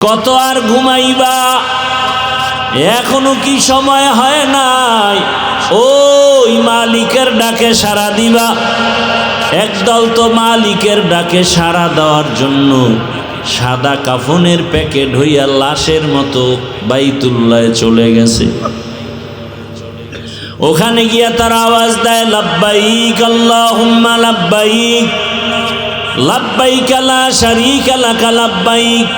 কত আর ঘুমাইবা, এখনো কি সময় হয় নাই? ওই মালিকের ডাকে সাড়া দিবা। একদল তো মালিকের ডাকে সাড়া দেওয়ার জন্য সাদা কাফনের প্যাকেট হইয়া লাশের মতো বাইতুল্লাহে চলে গেছে। ওখানে গিয়া তারা আওয়াজ দেয়, লাব্বাইক আল্লাহুম্মা লাব্বাইক, লাব্বাইক লা শারীকা লাক লাব্বাইক,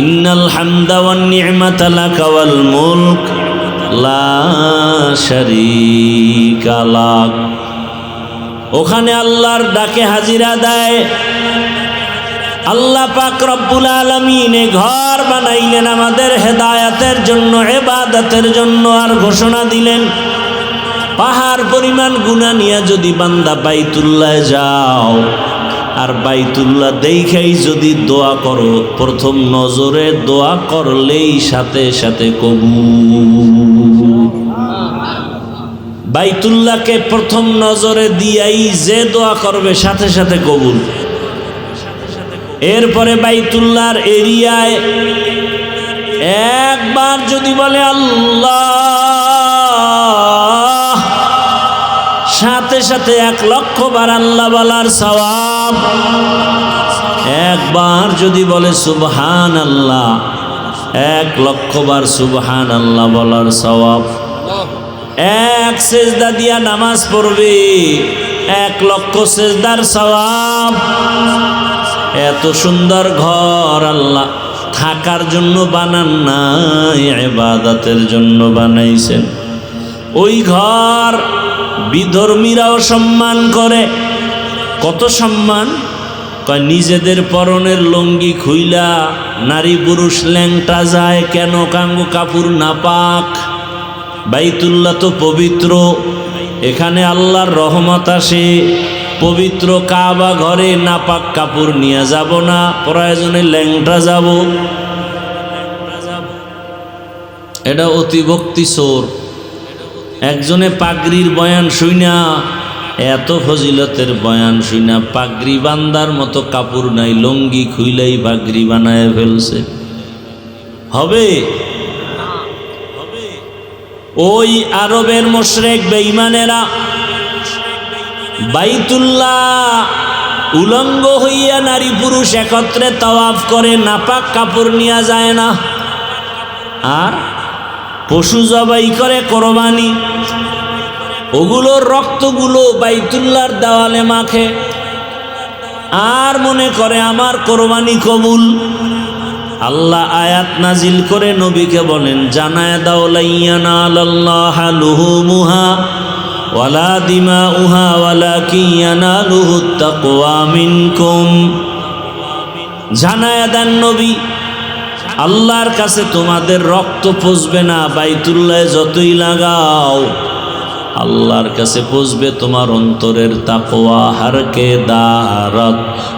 ইন্নাল হামদা ওয়ান নি'মাতা লাক ওয়াল মুলক লা শারীকা লাক। ওখানে আল্লাহর ডাকে হাজিরা দেয়। আল্লাহ পাক রব্বুল আলামিন ঘর বানাইলেন আমাদের হেদায়েতের জন্য, ইবাদতের জন্য, আর ঘোষণা দিলেন পাহাড় পরিমাণ গুনাহ নিয়ে যদি বান্দা বাইতুল্লাহে যাও আর বাইতুল্লাহ দেখাই যদি দোয়া করো, প্রথম নজরে দোয়া করলেই সাথে সাথে কবুল। বাইতুল্লাহকে প্রথম নজরে দিয়াই যে দোয়া করবে সাথে সাথে কবুল। এরপরে বাইতুল্লাহর এরিয়ায় একবার যদি বলে আল্লাহ, সাথে সাথে 1,00,000 বার আল্লাহ বলার সওয়াব। একবার যদি বলে সুবহানাল্লাহ, 1,00,000 বার সুবহানাল্লাহ বলার সওয়াব। এক সেজদা দিয়া নামাজ পড়বে, 1,00,000 সেজদার সওয়াব। এত সুন্দর ঘর আল্লাহ থাকার জন্য বানান নাই, ইবাদতের জন্য বানাইছেন। ওই ঘর বিধর্মীরাও সম্মান করে। কত সম্মান! কয় নিজেদের পরনের লুঙ্গি খুইলা নারী পুরুষ ল্যাংটা যায় কেন? কাঙ্গো কাপড় নাপাক। বাইতুল্লাহ তো পবিত্র, এখানে আল্লাহর রহমত আসে। পবিত্র কাবা ঘরে নাপাক কাপড় নিয়ে যাব না, প্রয়োজনে ল্যাংটা যাব। এটা অতিভক্তি চোর। একজনে পাগড়ির বয়ান শুইনা, এত ফজিলতের বয়ান শুইনা পাগড়ি বান্দার মতো কাপড় নাই, লুঙ্গি খুইলাই পাগড়ি বানায় ফেলছে। হবে? ওই আরবের মুশরিক বেঈমানেরা বাইতুল্লাহ উলঙ্গ হইয়া নারী পুরুষ একত্রে তাওয়াফ করে, নাপাক কাপড় নিয়ে যায় না। আর পশু জবাই করে কোরবানি, ওগুলোর রক্তগুলো বাইতুল্লাহর দেওয়ালে মাখে, আর মনে করে আমার কোরবানি কবুল। আল্লাহ আয়াত নাজিল করে নবীকে বলেন, জানায় দাও লা ইয়ানালাল্লাহা লুহুমুহা ওয়ালা দিমাউহা ওয়ালাকিন ইয়ানালুহুত তাকওয়া মিনকুম। জানায় দেন নবী, আল্লাহর কাছে তোমাদের রক্ত পচবে না, বাইতুল্লাহে যতই লাগাও আল্লাহর কাছে পচবে তোমার অন্তরের তাকওয়া। হারকে দারত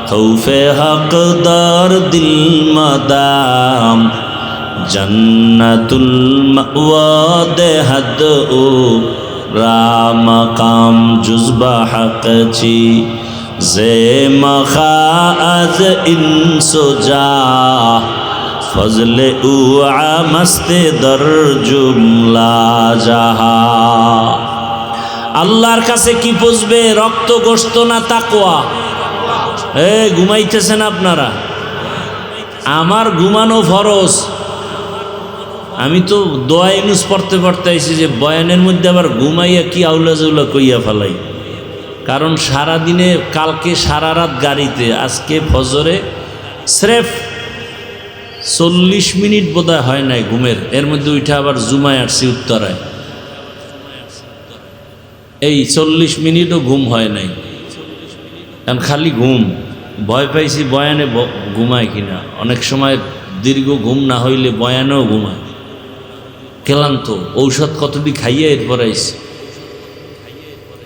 খৌফে হকদার দিল মাদাম, জান্নাতুল মাওয়া দেহাদ ও রামাকাম জুজবা হকচি জে মখাজ ইনসুজা ফজলে উ আমস্তে দর জুমলা জাহা। আল্লাহর কাছে কি পুষবে? রক্ত গোশত না তাকওয়া? ঘুমাইতেছেন আপনারা? আমার ঘুমানো ফরজ। আমি তো দোয়া ইউনুস পড়তে পড়তে আইছি যে বয়ানের মধ্যে আবার ঘুমাইয়া কি আউলা জাউলা কইয়া ফেলাই। কারণ সারাদিনে, কালকে সারা রাত গাড়িতে, আজকে ফজরে স্রেফ 40 মিনিট বোধহয় হয় নাই ঘুমের। এর মধ্যে উঠে আবার জুমায় আসছি উত্তরায়, এই 40 মিনিটও ঘুম হয় নাই। কারণ খালি ঘুম, ভয় পাইছি বয়ানে ঘুমায় কিনা। অনেক সময় দীর্ঘ ঘুম না হইলে বয়ানেও ঘুমায়। ক্লান্ত, ঔষধ কতটি খাইয়ে এরপর আইছি,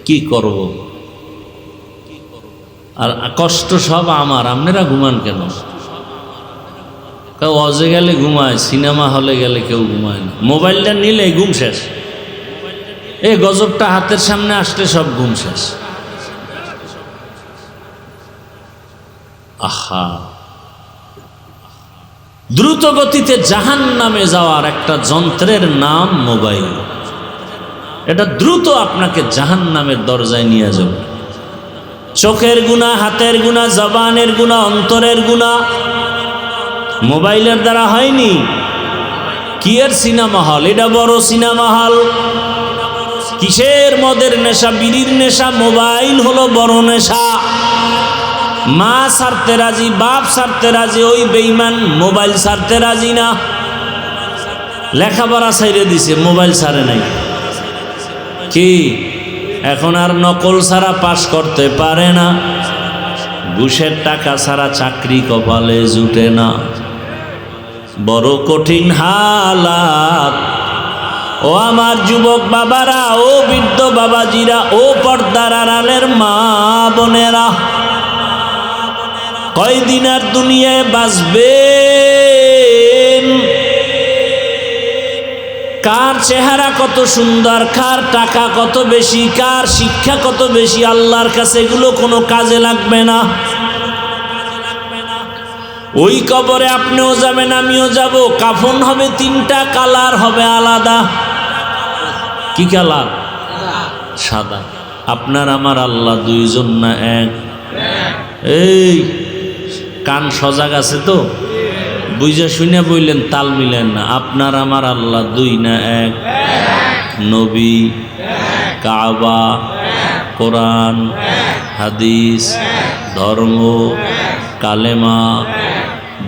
কি করব? আর কষ্ট সব আমার, আপনারা ঘুমান কেন? কেউ অজে গেলে ঘুমায়, সিনেমা হলে গেলে কেউ ঘুমায় না। মোবাইলটা নিলে ঘুম শেষ। এই গজবটা হাতের সামনে আসলে সব ঘুম শেষ। আহা, দ্রুত গতিতে জাহান্নামে যাওয়ার একটা যন্ত্রের নাম মোবাইল। এটা দ্রুত আপনাকে জাহান্নামের দরজায় নিয়ে যাবে। চোখের গুনাহ, হাতের গুনাহ, জবানের গুনাহ, অন্তরের গুনাহ মোবাইলের দ্বারা হয়নি। কি এর সিনেমা হল? এটা বড় সিনেমা হল। কিসের? মদের নেশা, বিড়ির নেশা। মোবাইল হলো বড় নেশা। মা ছাড়তে রাজি, বাপ ছাড়তে রাজি, ওই বেঈমান মোবাইল ছাড়তে রাজি না। লেখাপড়া ছাইরে দিছে, মোবাইল ছাড়ে নাই। কি এখন আর নকল ছাড়া পাশ করতে পারে না। ঘুষের টাকা ছাড়া চাকরি কপালে জুটে না। বড় কঠিন হালাত। ও আমার যুবক বাবারা, ও বৃদ্ধ বাবাজিরা, ও পর্দার আড়ালের মা বোনেরা, কয়দিন আর দুনিয়ায় বাঁচবেন? কার চেহারা কত সুন্দর, কার টাকা কত বেশি, কার শিক্ষা কত বেশি, আল্লাহর কাছে এগুলো কোনো কাজে লাগবে না। ওই কবরে আপনিও যাবেন, আমিও যাব। কাফন হবে তিনটা, কালার হবে আলাদা। কি কালার? সাদা। আপনার আমার আল্লাহ দুইজন না এক? এই কান সজাগ আছে তো? বুঝা শুনে বললেন, তাল মিলেন না। আপনার আমার আল্লাহ দুই না এক? নবী, কাবা, কোরআন, হাদিস, ধর্ম, কালেমা,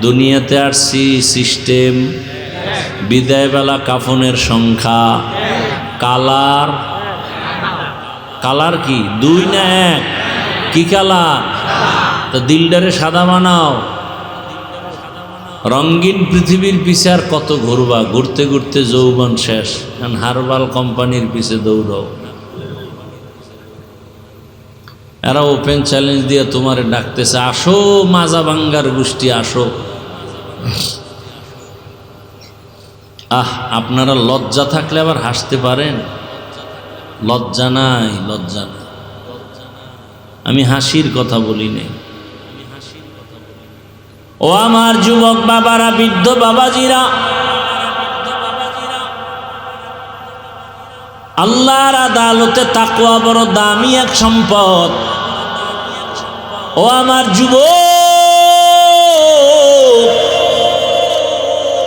দুনিয়াতে আসছি সিস্টেম, বিদায়বেলা কাফনের সংখ্যা, কালার। কালার কি? দুই না এক? কি কালার? তো দিলটারে সাদা বানাও। রঙিন পৃথিবীর পিছে আর কত ঘুরবা? ঘুরতে ঘুরতে যৌবন শেষ। হারবাল কোম্পানির পিছে দৌড়াও। এরা ওপেন চ্যালেঞ্জ দিয়ে তোমারে ডাকতেছে, আসো মাজা ভাঙ্গার গোষ্ঠী, আসো। আপনারা লজ্জা থাকলে আবার হাসতে পারেন। লজ্জা নাই, লজ্জা নাই। আমি হাসির কথা বলি নাই। ও আমার যুবক বাবারা, বৃদ্ধ বাবাজিরা, আল্লাহর আদালতে তাকওয়া বড় দামি এক সম্পদ। ও আমার যুবক,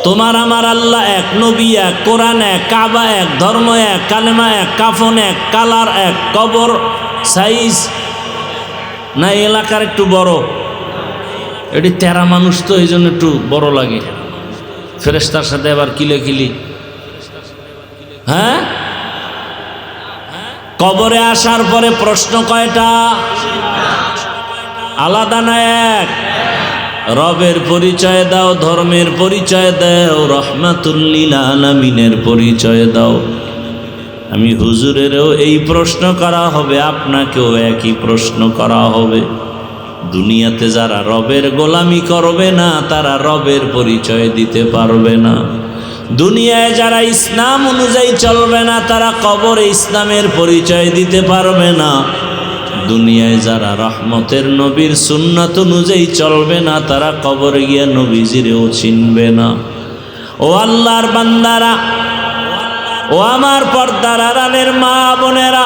তোমার আমার আল্লাহ এক, নবী এক, কোরআন এক, কাবা এক, ধর্ম এক, কালেমা এক, কাফন এক, কালার এক, কবর সাইজ না এলাকার একটু বড়। এটি তেরা মানুষ তো, এই জন্য একটু বড় লাগে। ফেরেশতার সাথে আবার কিলে। হ্যাঁ, কবরে আসার পরে প্রশ্ন কয়টা? আলাদা না এক? রবের পরিচয় দাও, ধর্মের পরিচয় দাও, রহমাতুল লিল আলামিনের পরিচয় দাও। আমি হুজুরেরও এই প্রশ্ন করা হবে, আপনাকেও একই প্রশ্ন করা হবে। দুনিয়াতে যারা রবের গোলামি করবে না, তারা রবের পরিচয় দিতে পারবে না। দুনিয়ায় যারা ইসলাম অনুযায়ী চলবে না, তারা কবরে ইসলামের পরিচয় দিতে পারবে না। দুনিয়ায় যারা রহমতের নবীর সুন্নাত অনুযায়ী চলবে না, তারা কবরে গিয়ে নবীজিরেও চিনবে না। ও আল্লাহর বান্দারা, ও আমার পর্দার আড়ালের মা বোনেরা,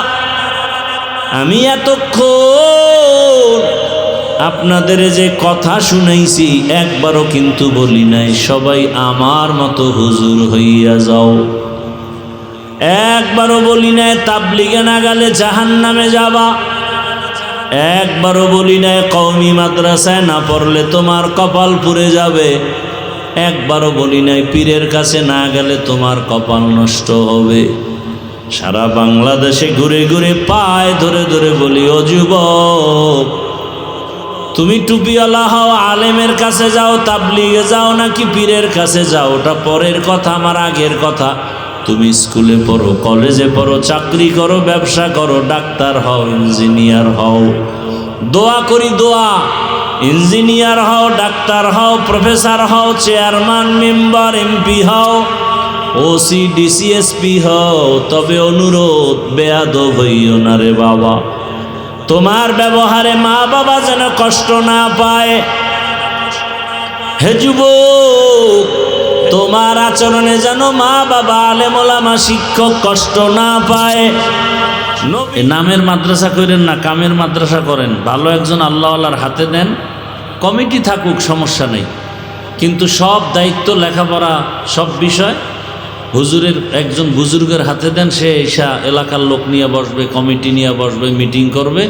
আমি এতক্ষণ আপনাদের যে কথা শুনাইছি, একবারও কিন্তু বলি নাই সবাই আমার মতো হুজুর হইয়া যাও। একবারও বলি নাই তাবলিগে না গেলে জাহান্নামে যাবা। একবারও বলি নাই কওমি মাদ্রাসায় না পড়লে তোমার কপাল পুড়ে যাবে। একবারও বলি নাই পীরের কাছে না গেলে তোমার কপাল নষ্ট হবে। সারা বাংলাদেশে ঘুরে ঘুরে পায়ে ধরে ধরে বলি, ও যুবক, তুমি টুপিওয়ালা হও, আলেমের কাছে যাও, তাবলিগে যাও নাকি পীরের কাছে যাও, ওটা পরের কথা, আমার আগের কথা। তুমি স্কুলে পড়ো, কলেজে পড়ো, চাকরি করো, ব্যবসা করো, ডাক্তার হও, ইঞ্জিনিয়ার হও। দোয়া করি, দোয়া, ইঞ্জিনিয়ার হও, ডাক্তার হও, প্রফেসর হও, চেয়ারম্যান, মেম্বার, এমপি হও, ওসি, ডিসি, এসপি হও। তবে অনুরোধ, বেয়াদব হইও না রে বাবা। তোমার ব্যবহারে মা বাবা যেন কষ্ট না পায়। হে যুবক, তোমার আচরণে যেন মা বাবা আলেম ওলামা শিক্ষক কষ্ট না পায়। নামের মাদ্রাসা করেন না, কামের মাদ্রাসা করেন। ভালো একজন আল্লাহওয়ালার হাতে দেন, কমিটি থাকুক, সমস্যা নেই, কিন্তু সব দায়িত্ব লেখাপড়া সব বিষয় হুজুরের একজন বুজুর্গের হাতে দেন। সে এসা এলাকার লোক নিয়ে বসবে, কমিটি নিয়ে বসবে, মিটিং করবে,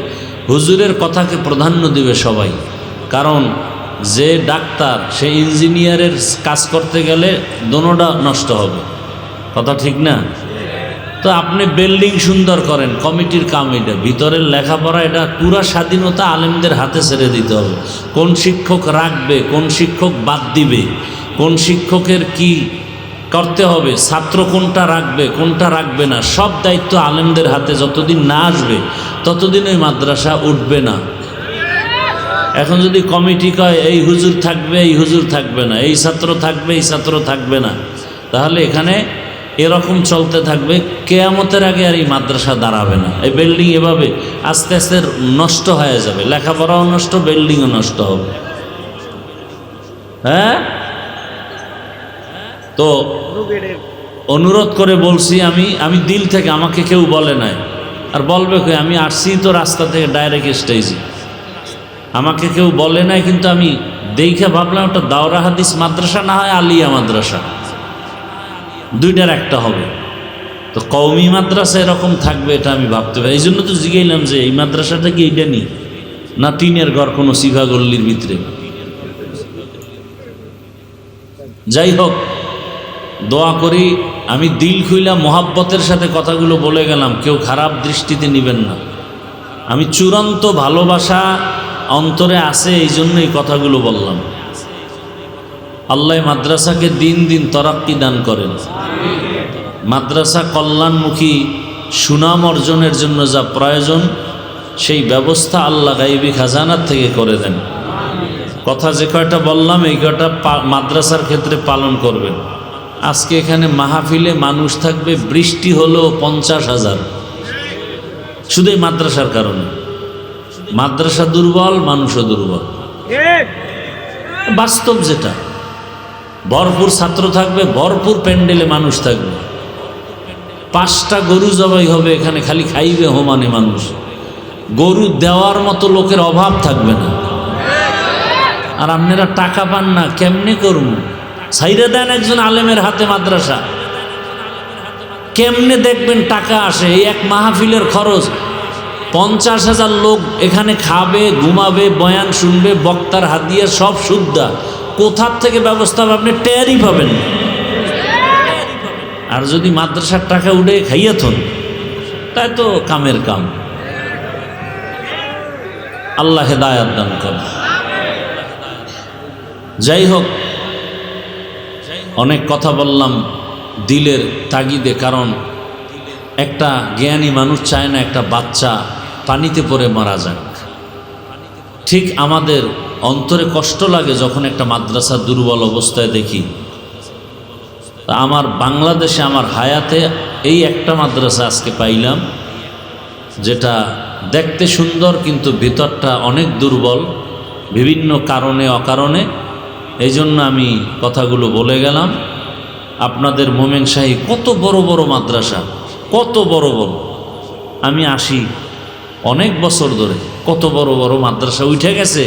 হুজুরের কথাকে প্রাধান্য দিবে সবাই। কারণ যে ডাক্তার সে ইঞ্জিনিয়ারের কাজ করতে গেলে দোনোটা নষ্ট হবে, কথা ঠিক না? তো আপনি বিল্ডিং সুন্দর করেন, কমিটির কাম এটা, ভিতরের লেখাপড়া এটা পুরা স্বাধীনতা আলেমদের হাতে ছেড়ে দিতে হবে। কোন শিক্ষক রাখবে, কোন শিক্ষক বাদ দিবে, কোন শিক্ষকের কি করতে হবে, ছাত্র কোনটা রাখবে কোনটা রাখবে না, সব দায়িত্ব আলেমদের হাতে যতদিন না আসবে ততদিন ওই মাদ্রাসা উঠবে না। এখন যদি কমিটি কয় এই হুজুর থাকবে এই হুজুর থাকবে না, এই ছাত্র থাকবে এই ছাত্র থাকবে না, তাহলে এখানে এরকম চলতে থাকবে, কেয়ামতের আগে আর এই মাদ্রাসা দাঁড়াবে না। এই বিল্ডিং এভাবে আস্তে আস্তে নষ্ট হয়ে যাবে, লেখাপড়াও নষ্ট, বিল্ডিংও নষ্ট হবে। হ্যাঁ, তো অনুরোধ করে বলছি, আমি দিল থেকে, আমাকে কেউ বলে নাই, আর বলবে কই, আমি আসছি তো রাস্তা থেকে ডাইরেক্ট স্টেজে, আমাকে কেউ বলে নাই, কিন্তু আমি দেখে ভাবলাম ওটা দাওরা হাদিস মাদ্রাসা না হয় আলিয়া মাদ্রাসা, দুইটার একটা হবে। তো কওমি মাদ্রাসা এরকম থাকবে এটা আমি ভাবতে পারি। এই জন্য তো জিজ্ঞাইলাম যে এই মাদ্রাসাটা কি এইটা নি, না টিনের ঘর কোনো সিভা গল্লির ভিতরে। যাই হোক, দোয়া করি, আমি দিল খুইলা মোহাব্বতের সাথে কথাগুলো বলে গেলাম, কেউ খারাপ দৃষ্টিতে নেবেন না। আমি চূড়ান্ত ভালোবাসা অন্তরে আছে, এই জন্য এই কথাগুলো বললাম। আল্লাহ মাদ্রাসাকে দিন দিন তরাক্কি দান করেন। মাদ্রাসা কল্যাণমুখী সুনাম অর্জনের জন্য যা প্রয়োজন সেই ব্যবস্থা আল্লাহ গাইবি খাজানার থেকে করে দেন। কথা যে কয়টা বললাম এই কয়টা মাদ্রাসার ক্ষেত্রে পালন করবেন। আজকে এখানে মাহফিলে মানুষ থাকবে, বৃষ্টি হলো 50,000, শুধু এই মাদ্রাসার কারণে। মাদ্রাসা দুর্বল, মানুষও দুর্বল, বাস্তব যেটা। ভরপুর ছাত্র থাকবে, ভরপুর প্যান্ডেলে মানুষ থাকবে, 5টা গরু জবাই হবে এখানে, খালি খাইবে হোমানে মানুষ, গরু দেওয়ার মতো লোকের অভাব থাকবে না। আর আপনারা টাকা পান না, কেমনে করুন? ছাইরে দেন একজন আলেমের হাতে মাদ্রাসা, কেমনে দেখবেন টাকা আসে? এই এক মাহফিলের খরচ 50,000 লোক এখানে খাবে, ঘুমাবে, বয়ান শুনবে, বক্তার হাদিয়া সব সুদ্ধা, কোথার থেকে ব্যবস্থা হবে আপনি টেরই পাবেন। আর যদি মাদ্রাসার টাকা উঠে খাইয়া থন, তাই তো কামের কাম। আল্লাহ হেদায়াত দান করেন। যাই হোক, অনেক কথা বললাম দিলের তাগিদে, কারণ একটা জ্ঞানী মানুষ চায় না একটা বাচ্চা পানিতে পড়ে মারা যাক। ঠিক আমাদের অন্তরে কষ্ট লাগে যখন একটা মাদ্রাসা দুর্বল অবস্থায় দেখি। আমার বাংলাদেশে আমার হায়াতে এই একটা মাদ্রাসা আজকে পাইলাম, যেটা দেখতে সুন্দর কিন্তু ভিতরটা অনেক দুর্বল বিভিন্ন কারণে অকারণে। এই জন্য আমি কথাগুলো বলে গেলাম। আপনাদের মোমেন শাহী কত বড় বড় মাদ্রাসা, কত বড় বড়, আমি আসি অনেক বছর ধরে, কত বড় বড় মাদ্রাসা উঠে গেছে,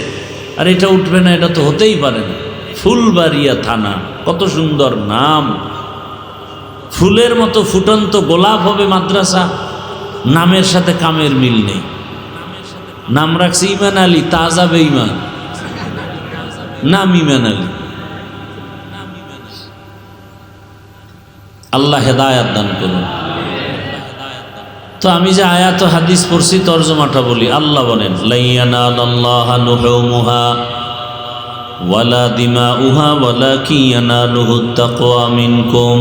আর এটা উঠবে না, এটা তো হতেই পারে না। ফুলবাড়িয়া থানা, কত সুন্দর নাম, ফুলের মতো ফুটন্ত গোলাপ হবে মাদ্রাসা, নামের সাথে কামের মিল নেই। নাম রাখছে ইমান আলী, তাজা বেঈমান, নাম ইমান আলী। আল্লাহ হেদায়াত দান করুন। তো আমি যে আয়াত হাদিস পড়ছি তরজমাটা বলি। আল্লাহ বলেন, লাইয়ানালাল্লাহা লুহুমুহা ওয়ালা দিমাউহা ওয়ালাকিন ইয়ানালুহুত তাকওয়া মিনকুম।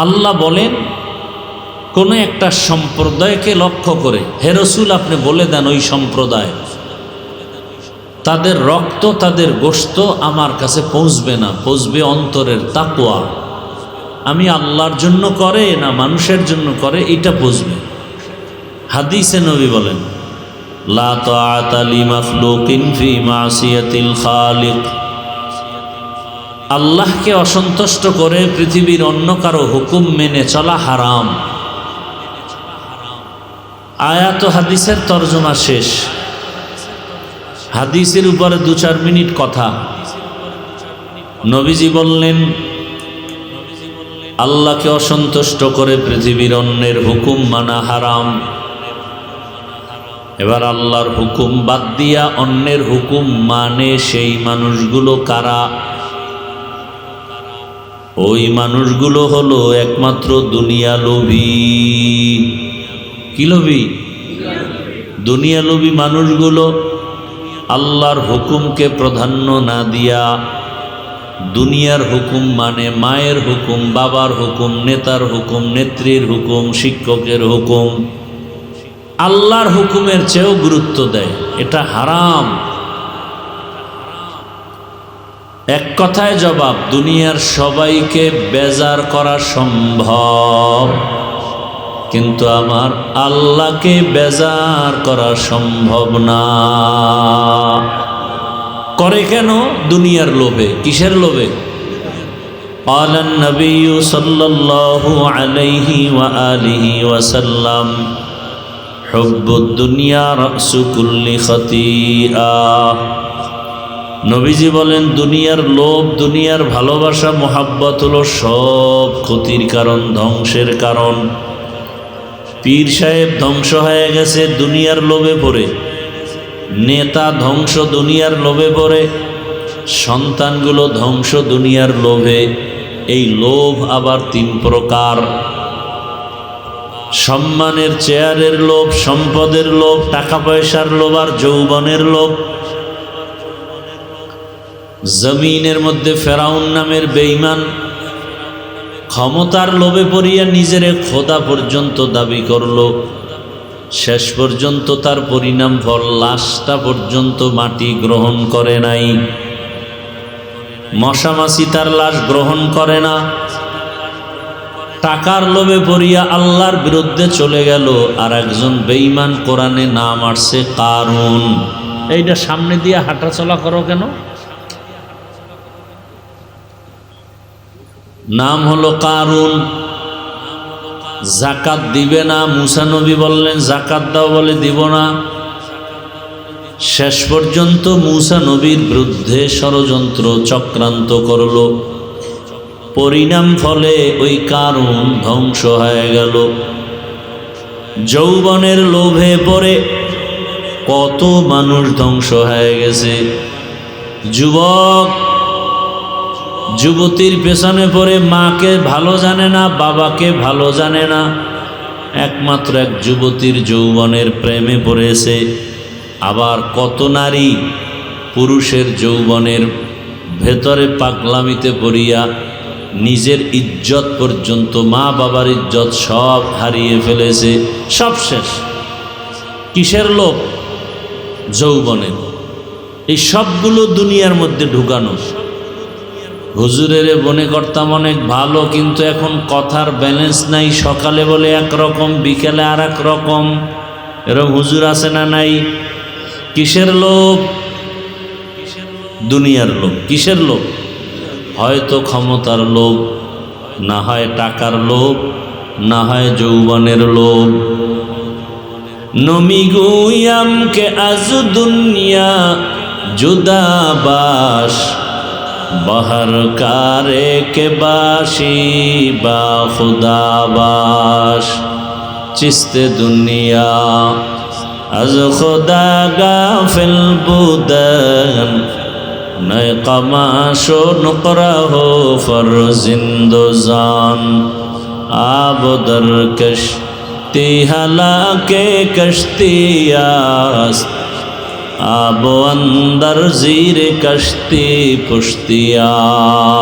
আল্লাহ বলেন, কোনো একটা সম্প্রদায়কে লক্ষ্য করে হে রাসূল আপনি বলে দেন, ওই সম্প্রদায় তাদের রক্ত তাদের গোশত আমার কাছে পৌঁছবে না, পৌঁছবে অন্তরের তাকওয়া। আমি আল্লাহর জন্য করে না মানুষের জন্য করে, এটা বুঝবে। হাদিসে নবী বলেন, লা তাআতা লিমাখলুকিন ফি মাসিয়াতিল খালিক। আল্লাহকে অসন্তুষ্ট করে পৃথিবীর অন্য কারো হুকুম মেনে চলা হারাম। আয়াত ও হাদিসের তর্জমা শেষ। হাদিসের উপরে 2-4 মিনিট কথা। নবীজি বললেন, আল্লাহকে অসন্তুষ্ট করে পৃথিবীর অন্যের হুকুম মানা হারাম। এবার আল্লাহর হুকুম বাদ দিয়া অন্যের হুকুম মানে সেই মানুষগুলো কারা? ওই মানুষগুলো হলো একমাত্র দুনিয়া লোভী। কি লোভী? দুনিয়া লোভী মানুষগুলো আল্লাহর হুকুমকে প্রাধান্য না দিয়া দুনিয়ার হুকুম মানে মায়ের হুকুম, বাবার হুকুম, নেতার হুকুম, নেত্রীর হুকুম, শিক্ষকের হুকুম, আল্লাহর হুকুমের চেয়েও গুরুত্ব দেয়। এটা হারাম। এক কথায় জবাব, দুনিয়ার সবাইকে বেজার করা সম্ভব, কিন্তু আমার আল্লাহকে বেজার করা সম্ভব না। করে কেন? দুনিয়ার লোভে। কিসের লোভে? قال النبي صلى الله عليه وآله وسلم حب الدنيا رأس كل خطيئة। নবীজি বলেন, দুনিয়ার লোভ, দুনিয়ার ভালোবাসা, মোহাব্বত হলো সব ক্ষতির কারণ, ধ্বংসের কারণ। পীর সাহেব ধ্বংস হয়ে গেছে দুনিয়ার লোভে পড়ে, নেতা ধ্বংস দুনিয়ার লোভে পড়ে, সন্তানগুলো ধ্বংস দুনিয়ার লোভে। এই লোভ আবার 3 প্রকার: সম্মানের, চেয়ারের লোভ, সম্পদের লোভ, টাকা পয়সার লোভ, আর যৌবনের লোভ। জমিনের মধ্যে ফেরাউন নামের বেঈমান ক্ষমতার লোভে পড়িয়া নিজেরে খোদা পর্যন্ত দাবি করলো। শেষ পর্যন্ত তার পরিণাম ফল, লাশটা পর্যন্ত মাটি গ্রহণ করে নাই। মশামাছি তার লাশ গ্রহণ করে না। টাকার লোভে পড়িয়া আল্লাহর বিরুদ্ধে চলে গেল। আর একজন বেঈমান কোরআনে নাম আসছে কারুন। এইটা সামনে দিয়ে হাঁটা চলা করো কেন? নাম হলো কারুন। জাকাত দিবে না। মুসা নবী বললেন জাকাত দাও, বলে দিব না। শেষ পর্যন্ত মুসা নবীর বিরুদ্ধে ষড়যন্ত্র চক্রান্ত করল। পরিণাম ফলে ওই কারুন ধ্বংস হয়ে গেল। যৌবনের লোভে পড়ে কত মানুষ ধ্বংস হয়ে গেছে। যুবক যুবতীর পেছনে পড়ে মাকে ভালো জানে না, বাবাকে ভালো জানে না। একমাত্র এক যুবতীর যৌবনের প্রেমে পড়েছে। আবার কত নারী পুরুষের যৌবনের ভেতরে পাগলামিতে পড়িয়া নিজের ইজ্জত পর্যন্ত, মা বাবার ইজ্জত সব হারিয়ে ফেলেছে। সব শেষ। কিসের লোভ? যৌবনের। এই সবগুলো দুনিয়ার মধ্যে ঢুকানো। হুজুরের মনে করতাম অনেক ভালো, কিন্তু এখন কথার ব্যালেন্স নাই। সকালে বলে একরকম, বিকেলে আর এক রকম। এরকম হুজুর আছে না নাই? কিসের লোভ? দুনিয়ার লোভ। কিসের লোভ? হয়তো ক্ষমতার লোভ, না হয় টাকার লোভ, না হয় যৌবনের লোভ। নমি গুয়াম কে আজ দুনিয়া জুদাবাস, বাহার কারে কে বাসি বা খুদাবাস। চিস্তে দুনিয়া আজ খুদা গাফিল বুদন, নয় কমাশো নুকরা হো ফরজিন্দোজান। আব দরকশ তি হালাকে কশতিয়াস, আবো অন্দর জিরে কশতি পুশতিয়াস।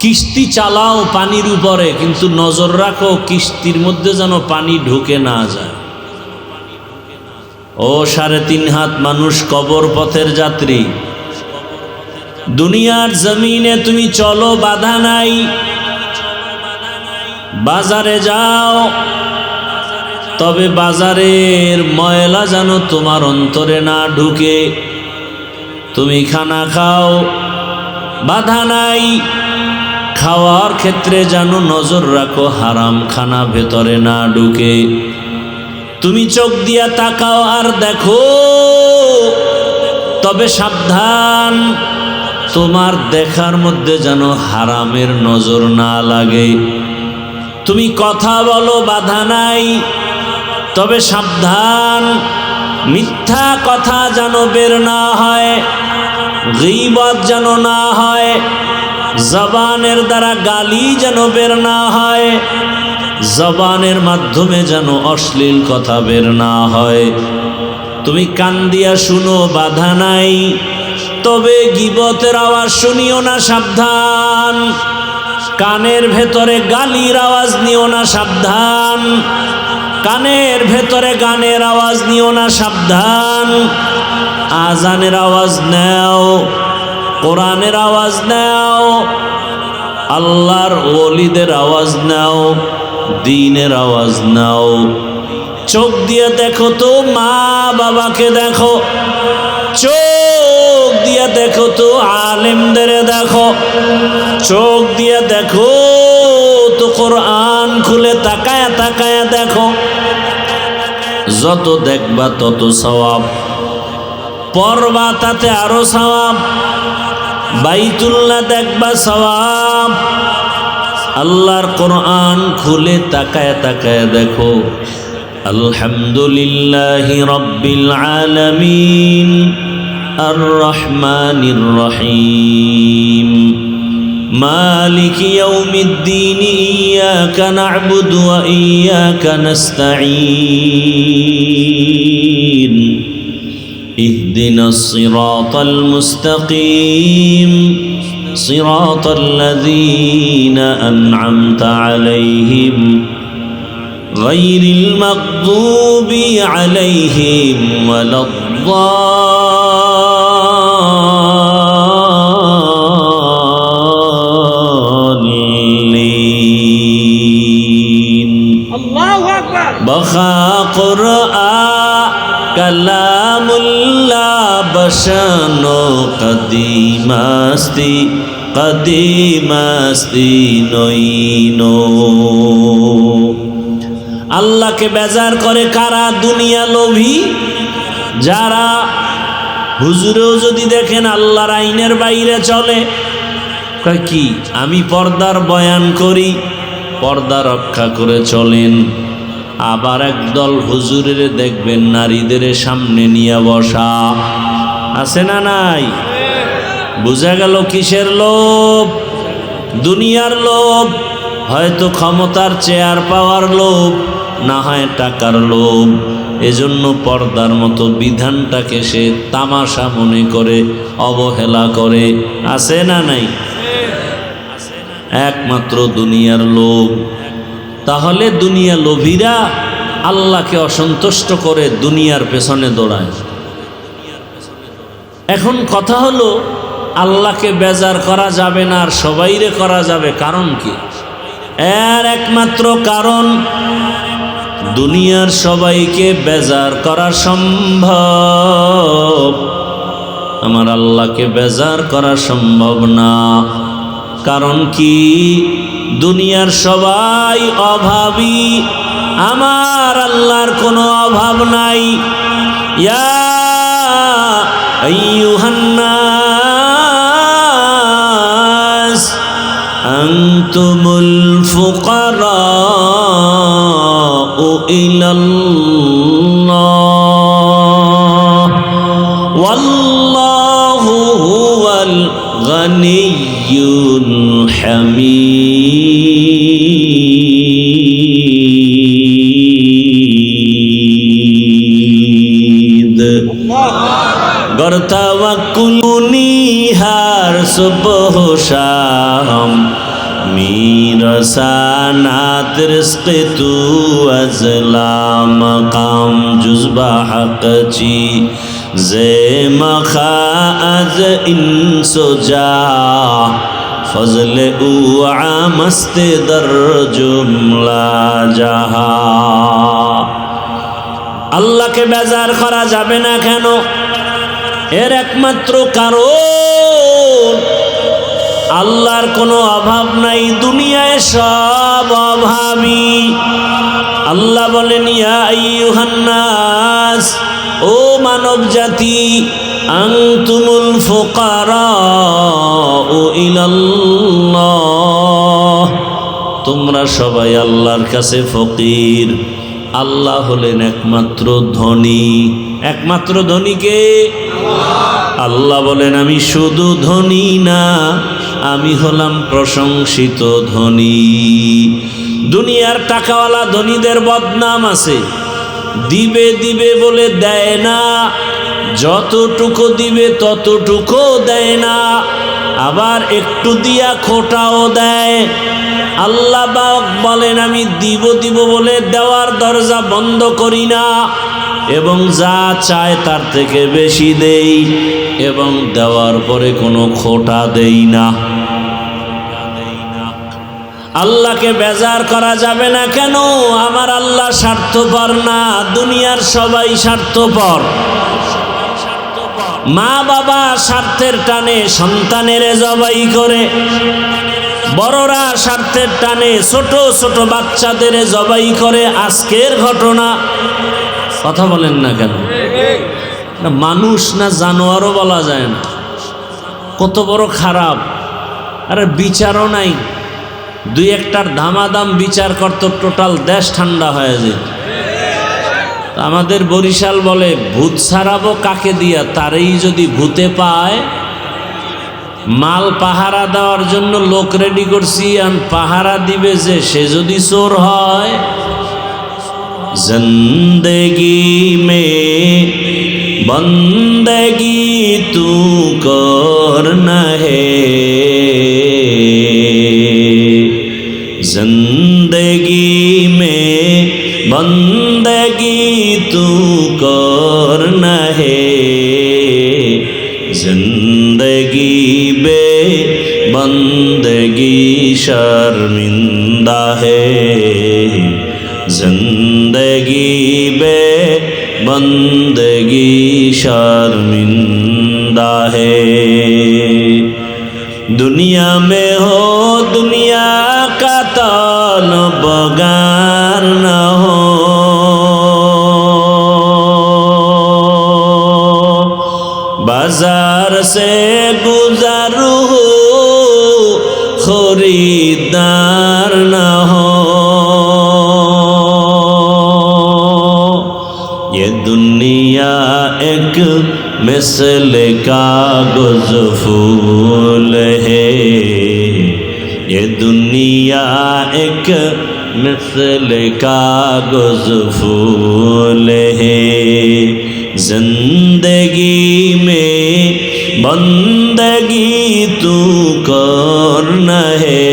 কিস্তি চালাও পানির উপরে, কিন্তু নজর রাখো কিস্তির মধ্যে যেন পানি ঢুকে না যায়। ও 3.5 হাত মানুষ কবর পথের যাত্রী। দুনিয়ার জমিনে তুমি চলো, বাধা নাই। বাজারে যাও, তবে বাজারের ময়লা যেন তোমার অন্তরে না ঢুকে। তুমি খানা খাও, বাধা নাই, খাওয়ার ক্ষেত্রে যেন নজর রাখো হারাম খানা ভেতরে না ঢুকে। তুমি চোখ দিয়া তাকাও আর দেখো, তবে সাবধান, তোমার দেখার মধ্যে যেন হারামের নজর না লাগে। তুমি কথা বলো, বাধা নাই, তবে সাবধান, মিথ্যা কথা যেন বের না হয়, গীবত যেন না হয়, জবানের দ্বারা গালি যেন বের না হয়, জবানের মাধ্যমে যেন অশ্লীল কথা বের না হয়। তুমি কান দিয়া শুনো, বাধা নাই, তবে গীবতের আওয়াজ শুনিও না, সাবধান। কানের ভেতরে গালির আওয়াজ নিও না, সাবধান। কানের ভেতরে গানের আওয়াজ নিও না, সাবধান। আজানের আওয়াজ নাও, কোরআনের আওয়াজ নাও, আল্লাহর ওলিদের আওয়াজ নাও, দ্বীনের আওয়াজ নাও। চোখ দিয়ে দেখো তো মা বাবাকে দেখো, চোখ দিয়ে দেখো তো আলেমদের দেখো, চোখ দিয়ে দেখো তো কোরআন খুলে তাকায়া তাকায়া দেখো। যত দেখবা তত সওয়াব, পড়বা তাতে আরো সওয়াব। বাইতুল্লাহ দেখবা সওয়াব, আল্লাহর কোরআন খুলে তাকায়া তাকায়া দেখো। আলহামদুলিল্লাহি রাব্বিল আলামিন আর রহমানির রহিম মালিকি ইয়াউমিদ্দিন ইয়্যাকা না'বুদু ওয়া ইয়্যাকা নাস্তাঈন ইহদিনাস সিরাতাল মুস্তাকিম সিরাতাল লাযীনা আন'আমতা আলাইহিম গায়রিল মাগদুবি আলাইহিম ওয়ালাদ-দাল্লিন। আল্লাহু আকবার। বখা কুরআন কালামুল্লাহ বশানো কদিমাস্তি কদিমাস্তি নইনো। আল্লাহকে বেজার করে কারা? দুনিয়া লোভী যারা। হুজুরেও যদি দেখেন আল্লাহর আইনের বাইরে চলে, কয় কি আমি পর্দার বয়ান করি, পর্দা রক্ষা করে চলেন। আবার একদল হুজুরের দেখবেন নারীদের সামনে নিয়ে বসা, আছে না নাই? বুঝা গেল কিসের লোভ? দুনিয়ার লোভ, হয়তো ক্ষমতার চেয়ার পাওয়ার লোভ, না হয় টাকার লোভ। এজন্য পর্দার মতো বিধানটাকে সে তামাশা মনে করে অবহেলা করে, আছে না নাই? একমাত্র দুনিয়ার লোভ। তাহলে দুনিয়া লোভীরা আল্লাহকে অসন্তুষ্ট করে দুনিয়ার পেছনে দৌড়ায়। এখন কথা হলো, আল্লাহকে বেজার করা যাবে না আর সবাইরে করা যাবে, কারণ কি? এর একমাত্র কারণ, দুনিয়ার সবাইকে বেজার করা সম্ভব, আমার আল্লাহকে বেজার করা সম্ভব না। কারণ কি? দুনিয়ার সবাই অভাবী, আমার আল্লাহর কোনো অভাব নাই। ইয়া আইয়ুহান নাস আনতুমুল ফুকারাউ ইলাল্লাহ ওয়াল্লাহু হুয়াল গানিয়্যুল হামিদ। গরতাওয়াক্কুলুনি হার সুবহ শাম میرسانات رزق تو ازلا مقام جزبہ حق چی زیمخا از انسو جا فضل او عامست در جملہ جہاں আল্লাহকে বেজার করা যাবে না কেন? এর একমাত্র কারণ আল্লাহর কোনো অভাব নাই, দুনিয়ায় সব অভাবী। আল্লাহ বলেন, ইয়া আইয়ুহান নাস, ও মানব জাতি, আনতুমুল ফুকারাউ ইলাল্লাহ, তোমরা সবাই আল্লাহর কাছে ফকির। আল্লাহ হলেন একমাত্র ধনী। একমাত্র ধনীকে আল্লাহ বলেন, আমি শুধু ধনী না, আমি হলাম প্রশংসিত ধনী। দুনিয়ার টাকাওয়ালা ধনীদের বদনাম আছে, দিবে দিবে বলে দেয় না, যতটুকু দিবে ততটুকু দেয় না, আবার একটু দিয়া খোটাও দেয়। আল্লাহ পাক বলেন, আমি দিব দিব বলে দেওয়ার দরজা বন্ধ করি না, এবং যা চায় তার থেকে বেশি দেই, এবং দেওয়ার পরে কোনো খোটা দেই না। আল্লাহকে বেজার করা যাবে না কেন? আমার আল্লাহ স্বার্থপর না, দুনিয়ার সবাই স্বার্থপর। মা বাবা স্বার্থের টানে সন্তানের জবাই করে, বড়রা স্বার্থের টানে ছোট ছোট বাচ্চাদের জবাই করে। আজকের ঘটনা, কথা বলেন না কেন? মানুষ না জানোয়ারও বলা যায় না, কত বড় খারাপ। আরে বিচারও নাই, দুই একটার ধামাদাম বিচার করতো, টোটাল দেশ ঠান্ডা হয়ে যেত। আমাদের বরিশাল বলে, ভূত ছাড়াবো কাকে দিয়া? তারেই যদি ভূতে পায়। মাল পাহারা দেওয়ার জন্য লোক রেডি করছি, আর পাহারা দিবে যে, সে যদি চোর হয়। জিন্দেগি মে বন্দেগি তু করনা হে, जिंदगी में बंदगी तू करना है, जिंदगी बे बंदगी शर्मिंदा है, जिंदगी बे बंदगी शर्मिंदा है। दुनिया में हो दुनिया का तलबगार न हो, बाजार से गुजरू खरीदार न हो। ये दुनिया एक मिसल कागज फूल है, ये दुनिया एक मिसल कागज फूल है, जिंदगी में बंदगी तू करना है,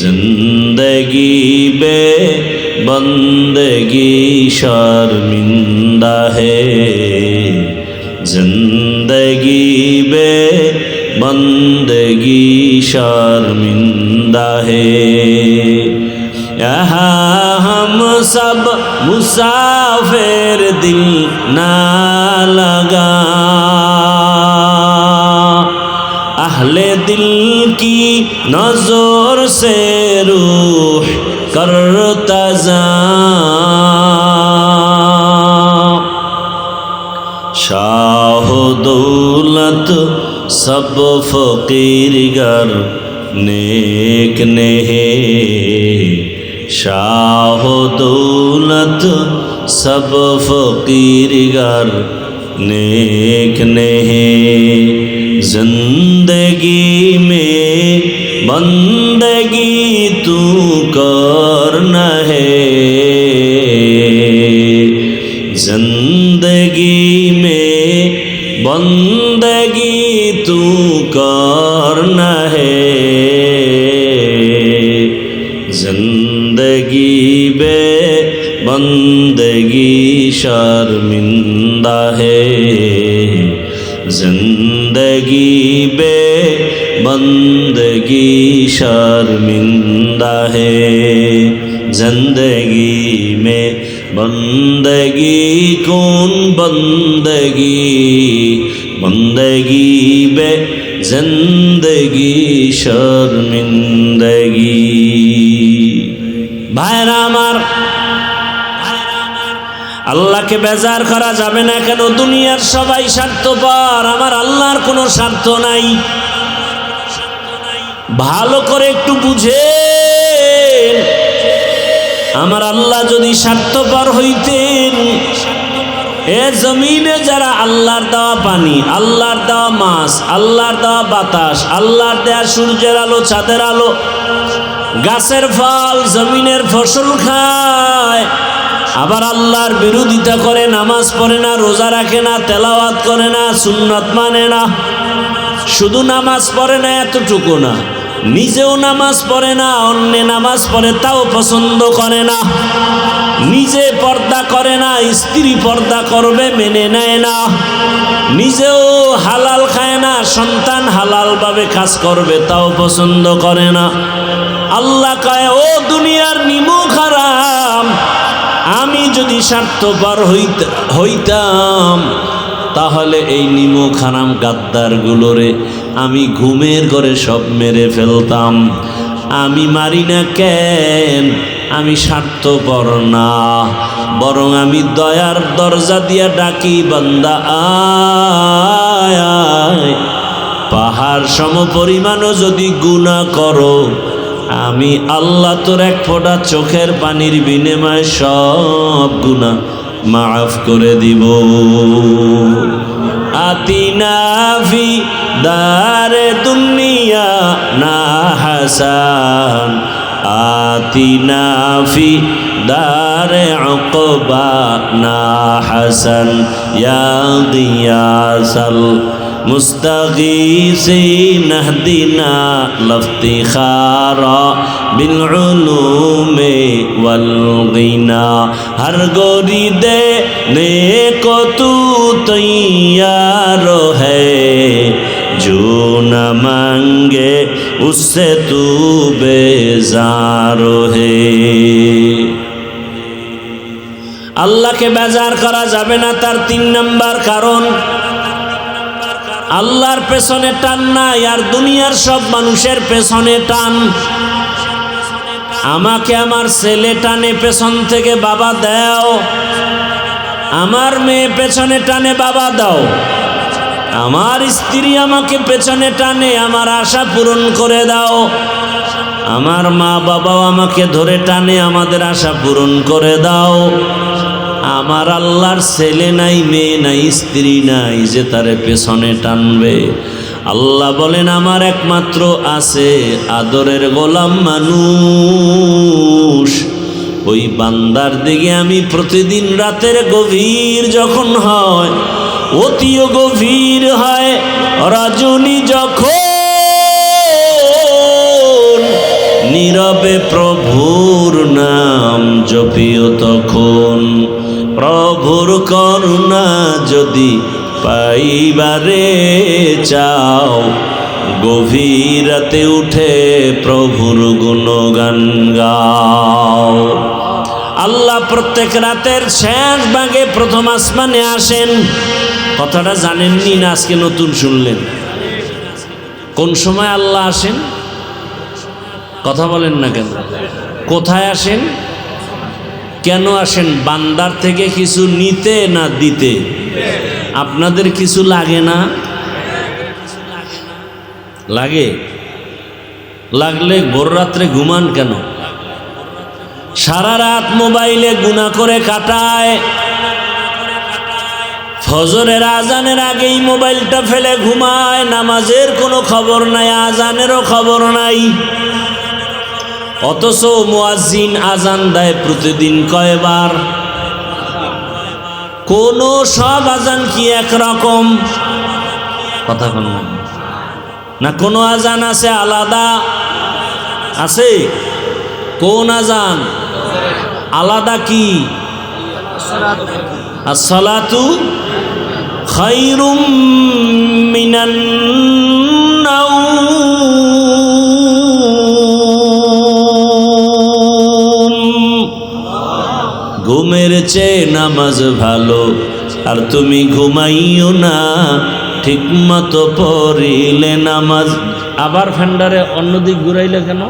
जिंदगी बे बंदगी शर्मिंदा है, जिंदगी बे बंदगी शर्मिंदा है। यहाँ हम सब मुसाफिर, दिल ना लगा, अहले दिल की नजर से रूह करता जा, शाह दौलत सब फकीर गर नेक ने है, शाह दौलत सब फकीर गर नेक ने है, जिंदगी में बंदगी तू करना है, जिंदगी में बंदगी तू करना है, जिंदगी बे बंदगी शर्मिंदा है, जिंदगी बे बंदगी शर्मिंदा है, जिंदगी में बंदगी कौन बंदगी बंदगी बे जिंदगी शर्मिंदगी भाईरा आमार আল্লাহকে বেজার করা যাবে না কেন দুনিয়ার সবাই স্বার্থপর আমার আল্লাহর কোনো স্বার্থ নাই ভালো করে একটু বুঝেন আমার আল্লাহ যদি স্বার্থপর হইতেন এ জমিনে যারা আল্লাহর দেওয়া পানি আল্লাহর দেওয়া মাছ আল্লাহর দেওয়া বাতাস আল্লাহর দেওয়া সূর্যের আলো চাঁদের আলো গাছের ফল জমিনের ফসল খায় আবার আল্লাহর বিরোধিতা করে নামাজ পড়ে না রোজা রাখে না তেলাওয়াত করে না সুন্নাত মানে না শুধু নামাজ পড়ে না এতটুকু না নিজেও নামাজ পড়ে না অন্য নামাজ পড়ে তাও পছন্দ করে না নিজে পর্দা করে না স্ত্রী পর্দা করবে মেনে নেয় না নিজেও হালাল খায় না সন্তান হালাল ভাবে কাজ করবে তাও পছন্দ করে না আল্লাহ কয় ও দুনিয়ার নিমুখ হারাম আমি যদি স্বার্থপর হইতাম তাহলে এই নিমুখ হারাম গাদ্দারগুলোরে আমি ঘুমের ঘরে সব মেরে ফেলতাম আমি মারি না কেন আমি স্বার্থপর না বরং আমি দয়ার দরজা দিয়া ডাকি বান্দা আয় আয় পাহাড় সম পরিমাণও যদি গুনাহ করো আমি আল্লাহ তোর এক ফোঁটা চোখের পানির বিনিময়ে সব গুনাহ মাফ করে দিব আতিনা ফি দারে দুনিয়া না হাসান আতিনা ফি দারে উকবা না হাসান ইয়া গিয়াসাল मुस्तगीसीन हदीना लफ्तिखारा बिलउलूमे वलगिना हर गोरी दे ने को तू तैयार है जो न मांगे उससे तू बेजार है আল্লাহকে বেজার করা যাবে না তার 3 নাম্বার কারণ আল্লাহর পেছনে টান নাই আর দুনিয়ার সব মানুষের পেছনে টান আমাকে আমার ছেলে টানে পেছন থেকে বাবা দাও আমার মেয়ে পেছনে টানে বাবা দাও আমার স্ত্রী আমাকে পেছনে টানে আমার আশা পূরণ করে দাও আমার মা বাবাও আমাকে ধরে টানে আমাদের আশা পূরণ করে দাও আমার আল্লাহর ছেলে নাই মেয়ে নাই স্ত্রী নাই যে তারে পেছনে টানবে আল্লাহ বলেন আমার একমাত্র আছে আদরের গোলাম মানুষ ওই বান্দার দিকে আমি প্রতিদিন রাতের গভীর যখন হয় অতিও গভীর হয় রজনী যখন নীরবে প্রভুর নাম জপিও তখন প্রভুর করুণা যদি পাইবারে চাও গভীর রাতে উঠে প্রভুর গুণগান গাও আল্লাহ প্রত্যেক রাতের শেষ ভাগে প্রথম আসমানে আসেন কথাটা জানেননি না আজকে নতুন শুনলেন কোন সময় আল্লাহ আসেন কথা বলেন না কেন কোথায় আসেন কেন আসেন বান্দার থেকে কিছু নিতে না দিতে আপনাদের কিছু লাগে না লাগে লাগলে ভোর রাত্রে ঘুমান কেন সারা রাত মোবাইলে গুনাহ করে কাটায় ফজরের আজানের আগেই মোবাইলটা ফেলে ঘুমায় নামাজের কোনো খবর নাই আজানেরও খবর নাই অথচ মুয়াজ্জিন আজান দেয় প্রতিদিন কয়বার কোন সব আজান কি একরকম কথা কোন না কোন আজান আছে আলাদা আছে কোন আজান আলাদা কি আসসালাতু খায়রুম মিনান নাওম চেয়ে নামাজ ভালো, আর তুমি ঘুমাইও না ঠিক মতো পড়িলে নামাজ। আবার ফ্যান্ডারে অন্যদিক ঘুরাইলে কেন?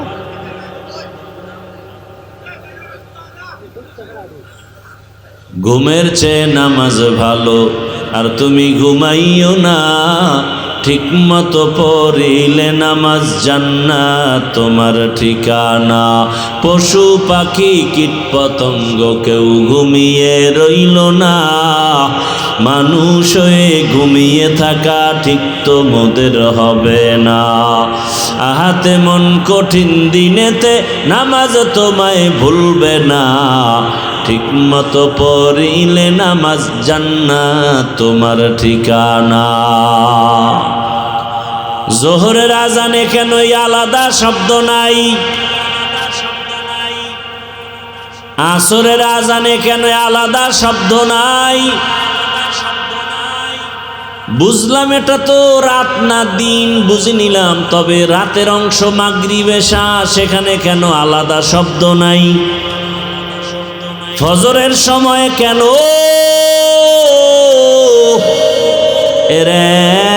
ঘুমের চেয়ে নামাজ ভালো, আর তুমি ঘুমাইও না ঠিক মতো পড়িলে নামাজ। জান্নাত তোমার ঠিকানা। পশু পাখি কীট পতঙ্গ কেউ ঘুমিয়ে রইল না, মানুষ হয়ে ঘুমিয়ে থাকা ঠিক তো মোদের হবে না। আহাতে মন কঠিন দিনেতে নামাজ তোমায় ভুলবে না, ঠিক মতো পড়িলে নামাজ। জান্নাত তোমার ঠিকানা। জোহরের আজানে কেন আলাদা শব্দ নাই? আসরের আজানে কেন আলাদা শব্দ নাই? বুঝলাম এটা তো রাত না দিন, বুঝে নিলাম, তবে রাতের অংশ মাগরিব এশা, সেখানে কেন আলাদা শব্দ নাই? ফজরের সময় কেন? এর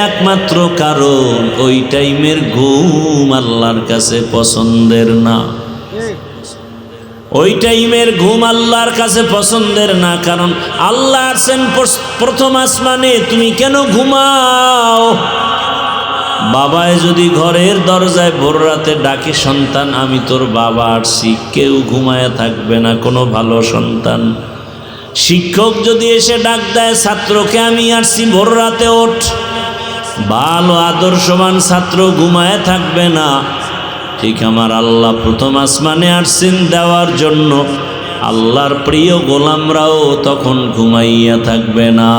একমাত্র কারণ ওই টাইমের ঘুম আল্লাহর কাছে পছন্দের না। ওই টাইমের ঘুম আল্লাহর কাছে পছন্দের না, কারণ আল্লাহ আছেন প্রথম আসমানে, তুমি কেন ঘুমাও? বাবায় যদি ঘরের দরজায় ভোর রাতে ডাকে, সন্তান আমি তোর বাবা আসছি, কেউ ঘুমায় থাকবে না, কোনো ভালো সন্তান। শিক্ষক যদি এসে ডাক দেয় ছাত্রকে, আমি আসছি ভোর রাতে ওঠ, ভালো আদর্শবান ছাত্র ঘুমায় থাকবে না। ঠিক আমার আল্লাহ প্রথম আসমানে আসছেন দেওয়ার জন্য, আল্লাহর প্রিয় গোলামরাও তখন ঘুমাইয়া থাকবে না।